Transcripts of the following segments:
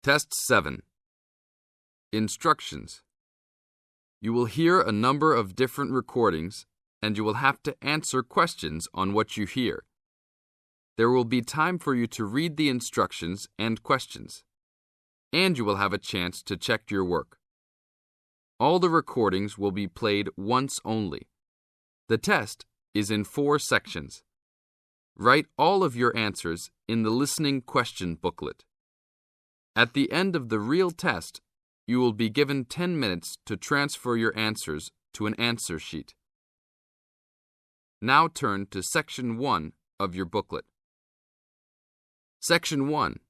Test 7. Instructions. You will hear a number of different recordings and you will have to answer questions on what you hear. There will be time for you to read the instructions and questions, and you will have a chance to check your work. All the recordings will be played once only. The test is in 4 sections. Write all of your answers in the listening question booklet. At the end of the real test, you will be given 10 minutes to transfer your answers to an answer sheet. Now turn to Section 1 of your booklet. Section 1.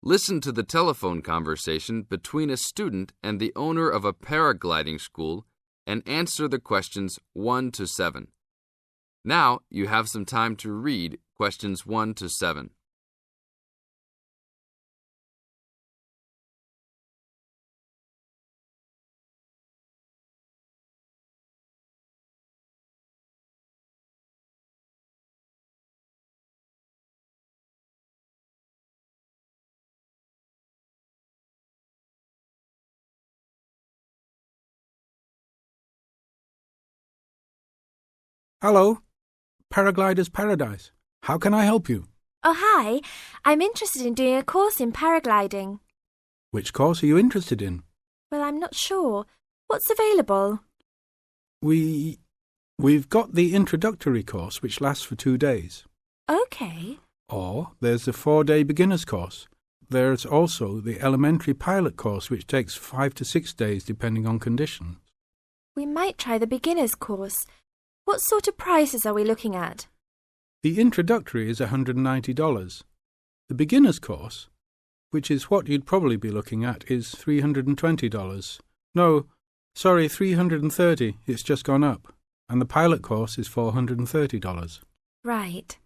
Listen to the telephone conversation between a student and the owner of a paragliding school and answer the questions 1 to 7. Now you have some time to read questions 1 to 7. Hello, Paraglider's Paradise. How can I help you? Oh, hi. I'm interested in doing a course in paragliding. Which course are you interested in? Well, I'm not sure. What's available? We've got the introductory course, which lasts for 2 days. Okay. Or there's the 4-day beginner's course. There's also the elementary pilot course, which takes 5 to 6 days depending on conditions. We might try the beginner's course. What sort of prices are we looking at? The introductory is $190. The beginner's course, which is what you'd probably be looking at, is $320. No, sorry, $330. It's just gone up. And the pilot course is $430. Right.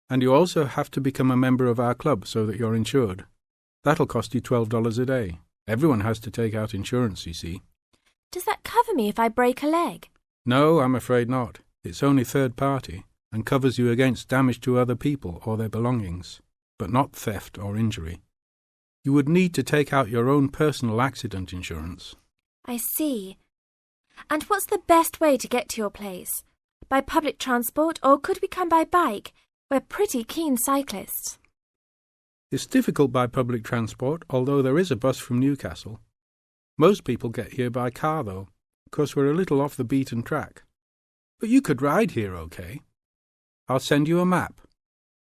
And you also have to become a member of our club so that you're insured. That'll cost you $12 a day. Everyone has to take out insurance, you see. Does that cover me if I break a leg? No, I'm afraid not. It's only third party and covers you against damage to other people or their belongings, but not theft or injury. You would need to take out your own personal accident insurance. I see. And what's the best way to get to your place? By public transport, or could we come by bike? We're pretty keen cyclists. It's difficult by public transport, although there is a bus from Newcastle. Most people get here by car, though, because we're a little off the beaten track. But you could ride here, okay? I'll send you a map.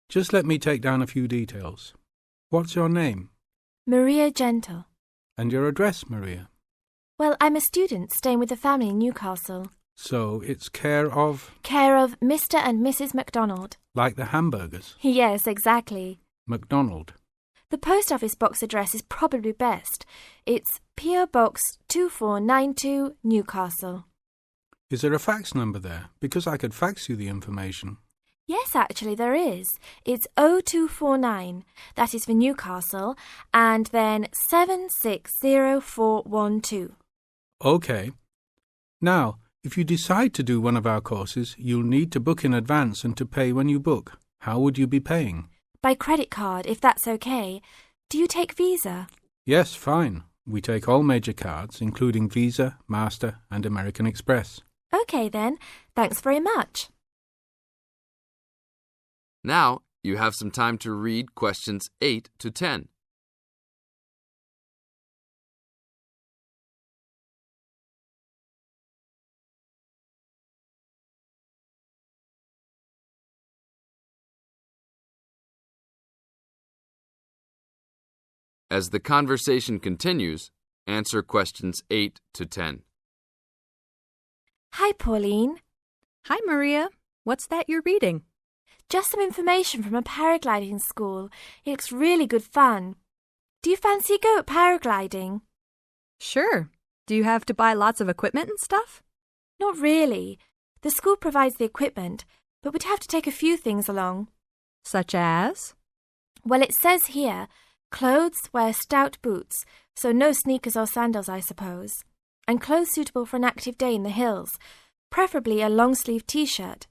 Just let me take down a few details. What's your name? Maria Gentle. And your address, Maria? Well, I'm a student staying with a family in Newcastle. So it's care of... Care of Mr. and Mrs. MacDonald. Like the hamburgers? Yes, exactly. MacDonald. The post office box address is probably best. It's P.O. Box 2492, Newcastle. Is there a fax number there? Because I could fax you the information. Yes, actually there is. It's 0249. That is for Newcastle. And then 760412. OK. Now, if you decide to do one of our courses, you'll need to book in advance and to pay when you book. How would you be paying? By credit card, if that's okay. Do you take Visa? Yes, fine. We take all major cards, including Visa, Master and American Express. OK then. Thanks very much. Now you have some time to read questions 8 to 10. As the conversation continues, answer questions 8 to 10. Hi, Pauline. Hi, Maria. What's that you're reading? Just some information from a paragliding school. It looks really good fun. Do you fancy a go at paragliding? Sure. Do you have to buy lots of equipment and stuff? Not really. The school provides the equipment, but we'd have to take a few things along. Such as? Well, it says here, clothes wear stout boots, so no sneakers or sandals, I suppose. And clothes suitable for an active day in the hills, preferably a long-sleeved T-shirt.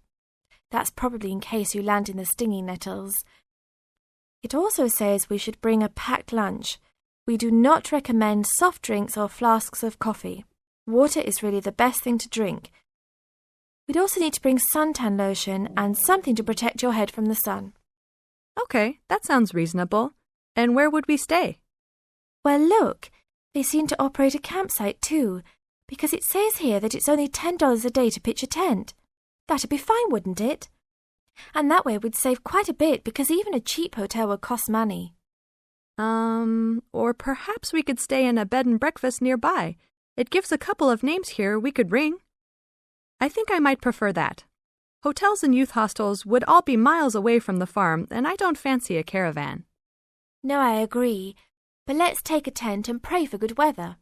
That's probably in case you land in the stinging nettles. It also says we should bring a packed lunch, we do not recommend soft drinks or flasks of coffee. Water is really the best thing to drink. We'd also need to bring suntan lotion and something to protect your head from the sun. Okay, that sounds reasonable. And where would we stay? Well, look, they seem to operate a campsite too, because it says here that it's only $10 a day to pitch a tent. That'd be fine, wouldn't it? And that way we'd save quite a bit because even a cheap hotel would cost money. Or perhaps we could stay in a bed and breakfast nearby. It gives a couple of names here we could ring. I think I might prefer that. Hotels and youth hostels would all be miles away from the farm, and I don't fancy a caravan. No, I agree. But let's take a tent and pray for good weather.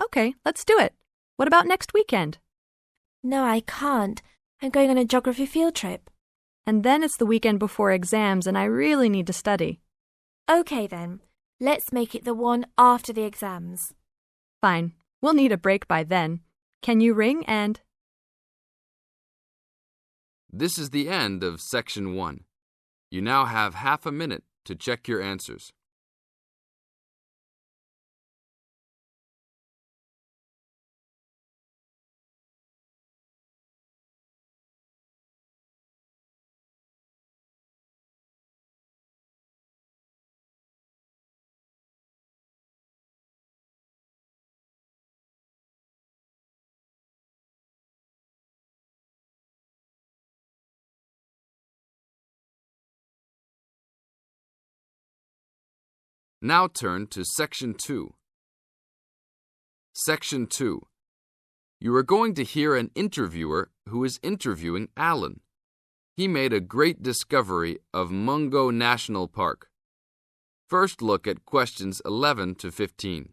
Okay, let's do it. What about next weekend? No, I can't. I'm going on a geography field trip. And then it's the weekend before exams, and I really need to study. Okay then, let's make it the one after the exams. Fine. We'll need a break by then. Can you ring and... This is the end of Section 1. You now have half a minute to check your answers. Now turn to Section 2. Section 2. You are going to hear an interviewer who is interviewing Alan. He made a great discovery of Mungo National Park. First look at questions 11 to 15.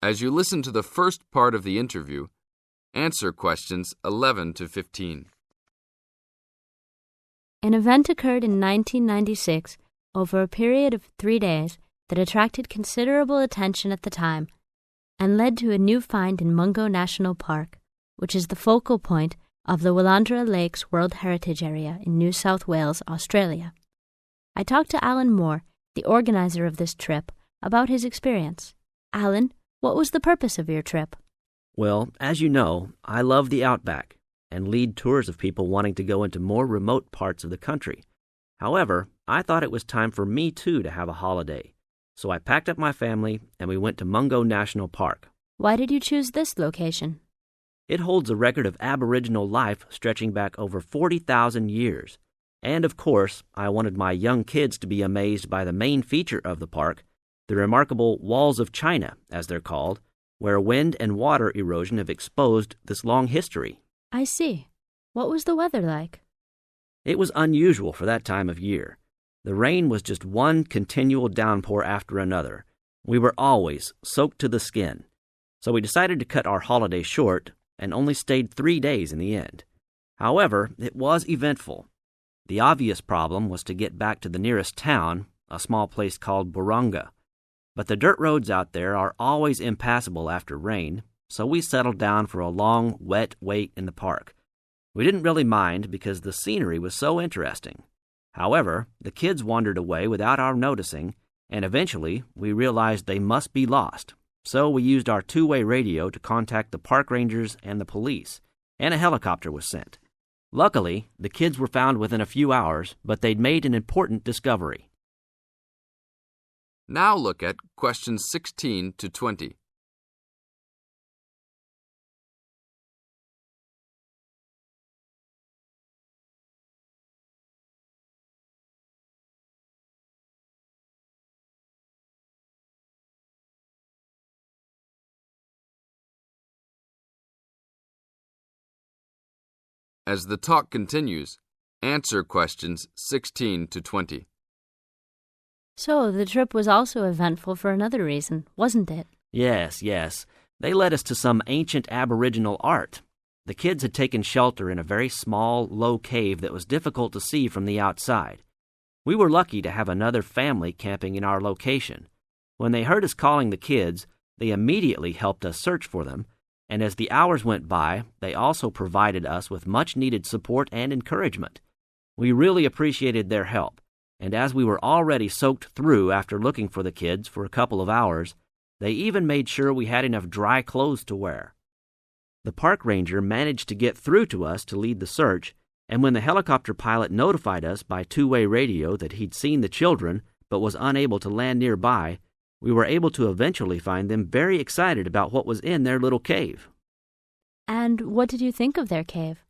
As you listen to the first part of the interview, answer questions 11 to 15. An event occurred in 1996 over a period of 3 days that attracted considerable attention at the time and led to a new find in Mungo National Park, which is the focal point of the Willandra Lakes World Heritage Area in New South Wales, Australia. I talked to Alan Moore, the organizer of this trip, about his experience. Alan, what was the purpose of your trip? Well, as you know, I love the outback and lead tours of people wanting to go into more remote parts of the country. However, I thought it was time for me too to have a holiday. So I packed up my family and we went to Mungo National Park. Why did you choose this location? It holds a record of Aboriginal life stretching back over 40,000 years. And of course, I wanted my young kids to be amazed by the main feature of the park, the remarkable Walls of China, as they're called, where wind and water erosion have exposed this long history. I see. What was the weather like? It was unusual for that time of year. The rain was just one continual downpour after another. We were always soaked to the skin. So we decided to cut our holiday short and only stayed 3 days in the end. However, it was eventful. The obvious problem was to get back to the nearest town, a small place called Burunga. But the dirt roads out there are always impassable after rain, so we settled down for a long, wet wait in the park. We didn't really mind because the scenery was so interesting. However, the kids wandered away without our noticing, and eventually we realized they must be lost. So we used our two-way radio to contact the park rangers and the police, and a helicopter was sent. Luckily, the kids were found within a few hours, but they'd made an important discovery. Now look at questions 16 to 20. As the talk continues, answer questions 16 to 20. So, the trip was also eventful for another reason, wasn't it? Yes. They led us to some ancient Aboriginal art. The kids had taken shelter in a very small, low cave that was difficult to see from the outside. We were lucky to have another family camping in our location. When they heard us calling the kids, they immediately helped us search for them, and as the hours went by, they also provided us with much-needed support and encouragement. We really appreciated their help, and as we were already soaked through after looking for the kids for a couple of hours, they even made sure we had enough dry clothes to wear. The park ranger managed to get through to us to lead the search, and when the helicopter pilot notified us by two-way radio that he'd seen the children but was unable to land nearby, we were able to eventually find them very excited about what was in their little cave. And what did you think of their cave?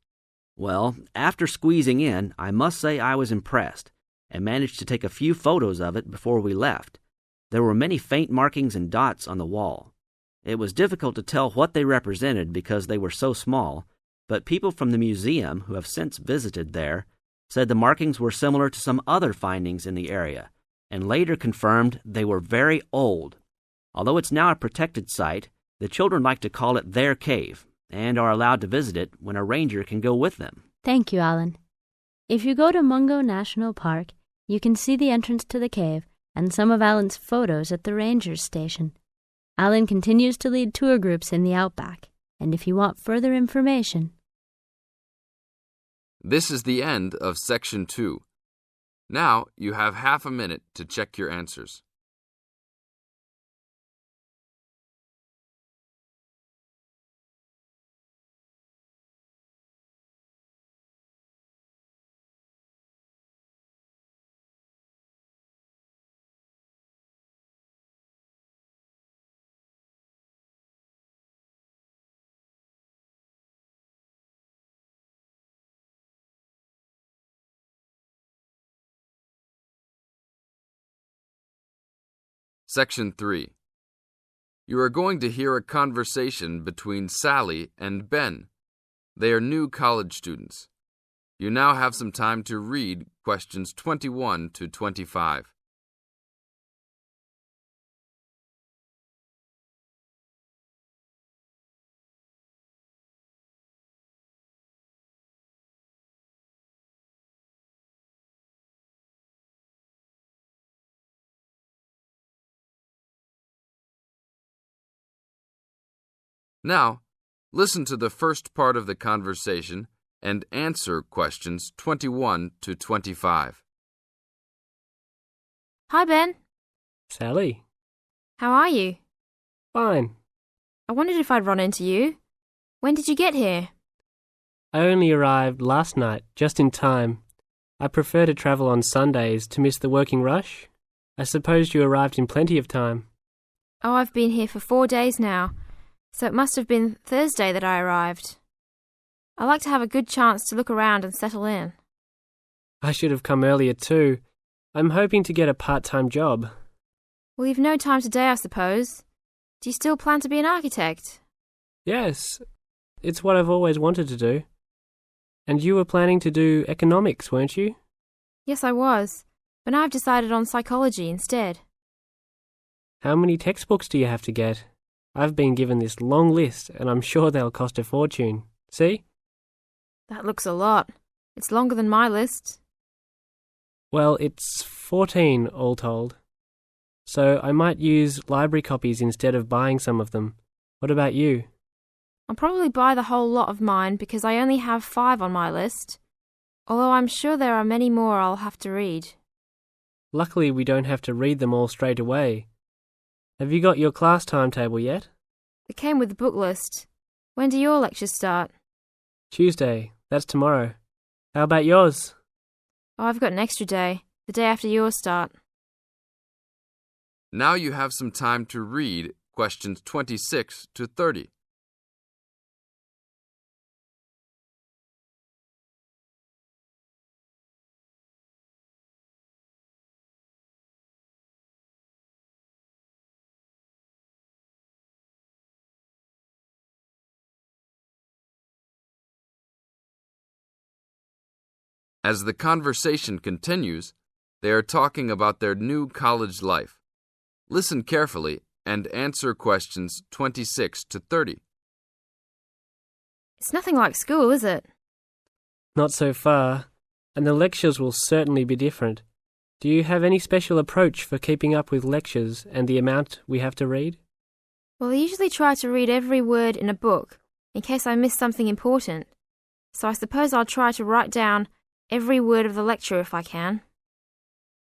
Well, after squeezing in, I must say I was impressed, and managed to take a few photos of it before we left. There were many faint markings and dots on the wall. It was difficult to tell what they represented because they were so small, but people from the museum who have since visited there said the markings were similar to some other findings in the area, and later confirmed they were very old. Although it's now a protected site, the children like to call it their cave, and are allowed to visit it when a ranger can go with them. Thank you, Alan. If you go to Mungo National Park, you can see the entrance to the cave and some of Alan's photos at the ranger's station. Alan continues to lead tour groups in the outback, and if you want further information... This is the end of Section 2. Now you have half a minute to check your answers. Section 3. You are going to hear a conversation between Sally and Ben. They are new college students. You now have some time to read questions 21 to 25. Now, listen to the first part of the conversation and answer questions 21 to 25. Hi, Ben. Sally. How are you? Fine. I wondered if I'd run into you. When did you get here? I only arrived last night, just in time. I prefer to travel on Sundays to miss the working rush. I suppose you arrived in plenty of time. Oh, I've been here for 4 days now, so it must have been Thursday that I arrived. I like to have a good chance to look around and settle in. I should have come earlier too. I'm hoping to get a part-time job. Well, you've no time today, I suppose. Do you still plan to be an architect? Yes, it's what I've always wanted to do. And you were planning to do economics, weren't you? Yes, I was, but now I've decided on psychology instead. How many textbooks do you have to get? I've been given this long list, and I'm sure they'll cost a fortune. See? That looks a lot. It's longer than my list. Well, it's 14 all told. So I might use library copies instead of buying some of them. What about you? I'll probably buy the whole lot of mine because I only have 5 on my list, although I'm sure there are many more I'll have to read. Luckily, we don't have to read them all straight away. Have you got your class timetable yet? It came with the book list. When do your lectures start? Tuesday. That's tomorrow. How about yours? Oh, I've got an extra day, the day after yours start. Now you have some time to read questions 26 to 30. As the conversation continues, they are talking about their new college life. Listen carefully and answer questions 26 to 30. It's nothing like school, is it? Not so far, and the lectures will certainly be different. Do you have any special approach for keeping up with lectures and the amount we have to read? Well, I usually try to read every word in a book, in case I miss something important. So I suppose I'll try to write down every word of the lecture if I can.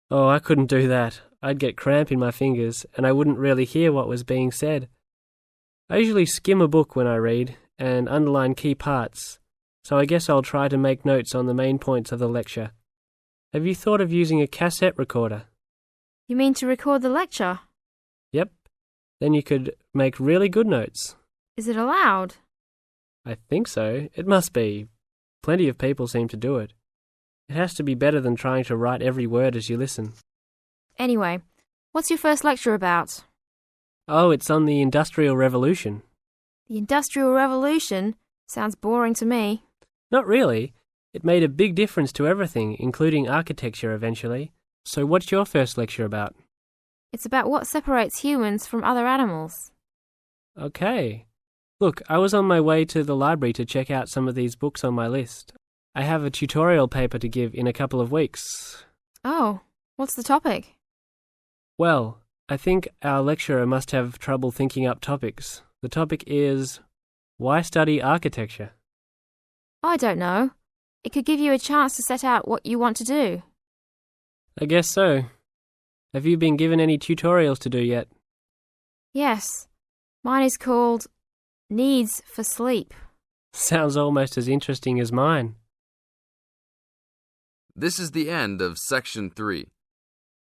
Oh, I couldn't do that. I'd get cramp in my fingers, and I wouldn't really hear what was being said. I usually skim a book when I read, and underline key parts, so I guess I'll try to make notes on the main points of the lecture. Have you thought of using a cassette recorder? You mean to record the lecture? Yep. Then you could make really good notes. Is it allowed? I think so. It must be. Plenty of people seem to do it. It has to be better than trying to write every word as you listen. Anyway, what's your first lecture about? Oh, it's on the Industrial Revolution. The Industrial Revolution? Sounds boring to me. Not really. It made a big difference to everything, including architecture eventually. So what's your first lecture about? It's about what separates humans from other animals. Okay. Look, I was on my way to the library to check out some of these books on my list. I have a tutorial paper to give in a couple of weeks. Oh, what's the topic? Well, I think our lecturer must have trouble thinking up topics. The topic is, why study architecture? I don't know. It could give you a chance to set out what you want to do. I guess so. Have you been given any tutorials to do yet? Yes. Mine is called Needs for Sleep. Sounds almost as interesting as mine. This is the end of Section 3.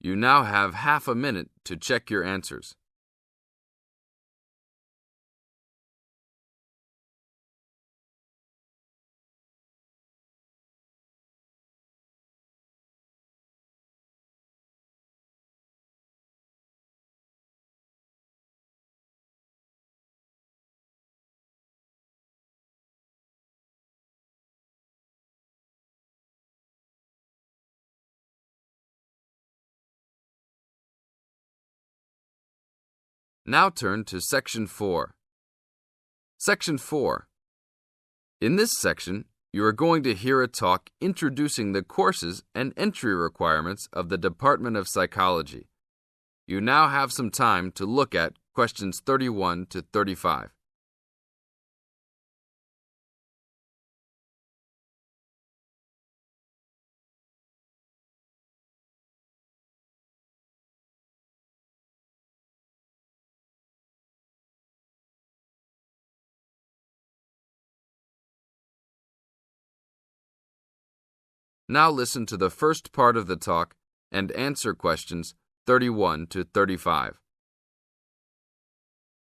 You now have half a minute to check your answers. Now turn to Section 4. Section 4. In this section, you are going to hear a talk introducing the courses and entry requirements of the Department of Psychology. You now have some time to look at questions 31 to 35. Now listen to the first part of the talk and answer questions 31 to 35.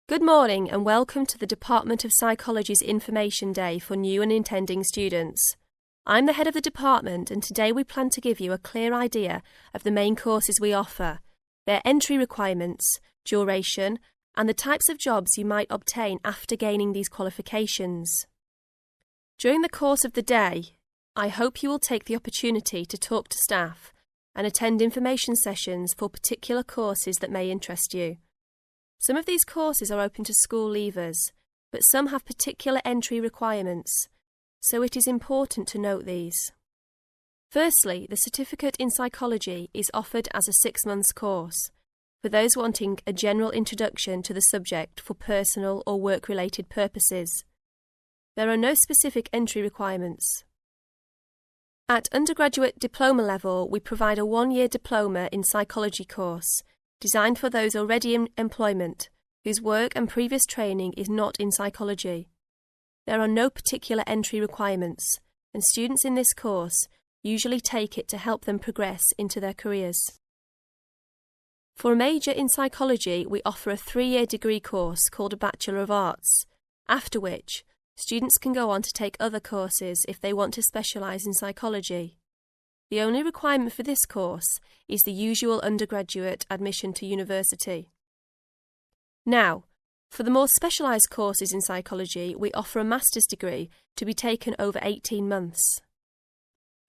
Good morning and welcome to the Department of Psychology's Information Day for new and intending students. I'm the head of the department and today we plan to give you a clear idea of the main courses we offer, their entry requirements, duration, and the types of jobs you might obtain after gaining these qualifications. During the course of the day, I hope you will take the opportunity to talk to staff and attend information sessions for particular courses that may interest you. Some of these courses are open to school leavers, but some have particular entry requirements, so it is important to note these. Firstly, the Certificate in Psychology is offered as a 6-month course for those wanting a general introduction to the subject for personal or work-related purposes. There are no specific entry requirements. At undergraduate diploma level, we provide a 1-year diploma in psychology course, designed for those already in employment, whose work and previous training is not in psychology. There are no particular entry requirements, and students in this course usually take it to help them progress into their careers. For a major in psychology, we offer a 3-year degree course called a Bachelor of Arts, after which students can go on to take other courses if they want to specialise in psychology. The only requirement for this course is the usual undergraduate admission to university. Now, for the more specialised courses in psychology, we offer a master's degree to be taken over 18 months.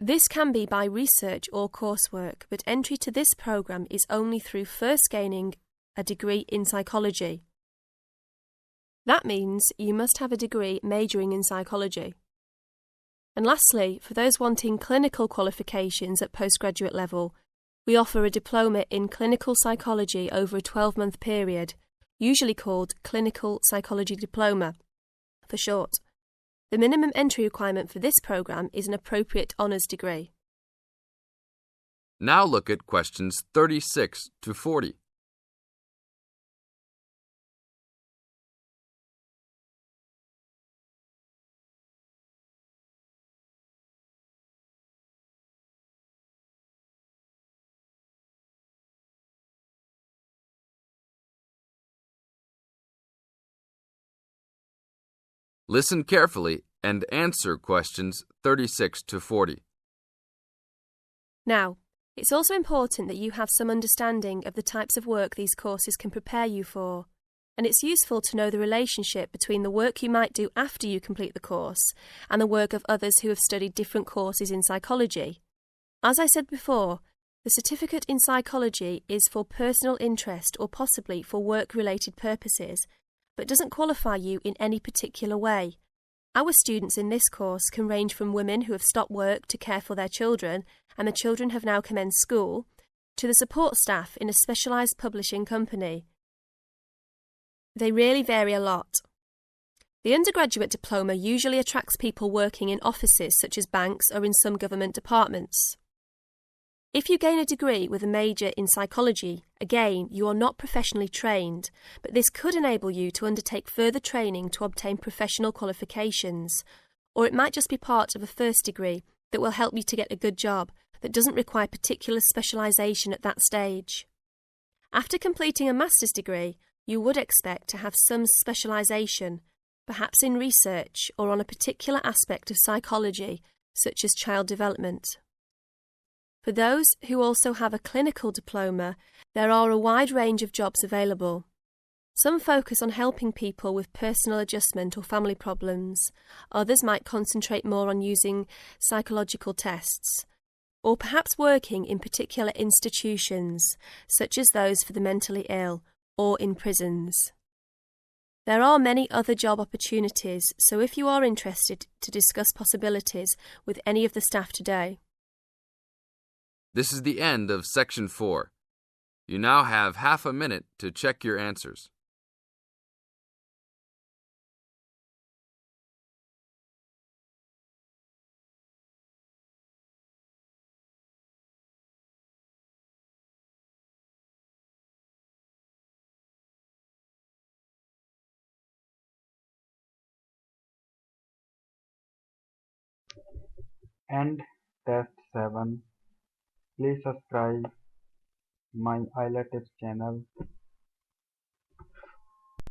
This can be by research or coursework, but entry to this programme is only through first gaining a degree in psychology. That means you must have a degree majoring in psychology. And lastly, for those wanting clinical qualifications at postgraduate level, We offer a diploma in clinical psychology over a 12-month period, usually called Clinical Psychology Diploma, for short. The minimum entry requirement for this programme is an appropriate honours degree. Now look at questions 36 to 40. Listen carefully and answer questions 36 to 40. Now, it's also important that you have some understanding of the types of work these courses can prepare you for, and it's useful to know the relationship between the work you might do after you complete the course and the work of others who have studied different courses in psychology. As I said before, the certificate in psychology is for personal interest or possibly for work-related purposes, but doesn't qualify you in any particular way. Our students in this course can range from women who have stopped work to care for their children and the children have now commenced school, to the support staff in a specialised publishing company. They really vary a lot. The undergraduate diploma usually attracts people working in offices such as banks or in some government departments. If you gain a degree with a major in psychology, again, you are not professionally trained, but this could enable you to undertake further training to obtain professional qualifications, or it might just be part of a first degree that will help you to get a good job that doesn't require particular specialisation at that stage. After completing a master's degree, you would expect to have some specialisation, perhaps in research or on a particular aspect of psychology, such as child development. For those who also have a clinical diploma, there are a wide range of jobs available. Some focus on helping people with personal adjustment or family problems. Others might concentrate more on using psychological tests, or perhaps working in particular institutions, such as those for the mentally ill, or in prisons. There are many other job opportunities, so if you are interested to discuss possibilities with any of the staff today. This is the end of Section 4. You now have half a minute to check your answers. End test 7. Please subscribe my IELTS channel